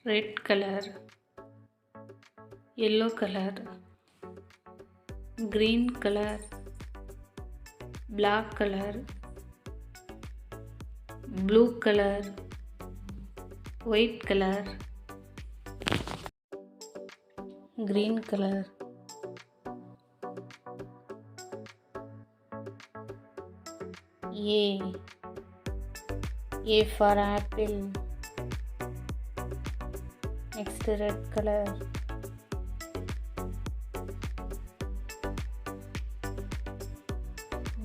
red color, yellow color, green color, black color, blue color, white color, green color. A. A for apple. Next, red color.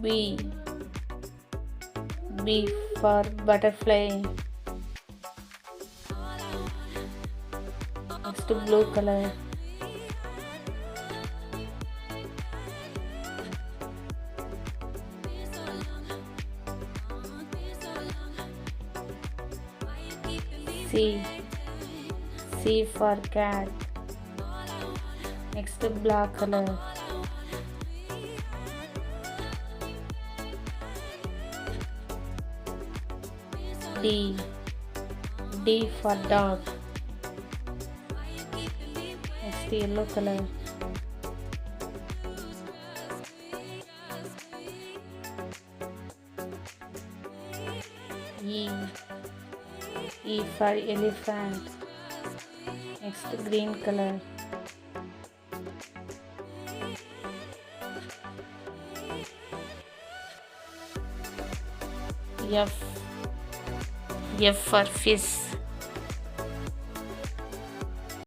B. B for butterfly. Next, blue color. C. C for cat. Next, black color. D. D for dog. Next, yellow color. E. E for elephant. Next, green color. F. F for fish.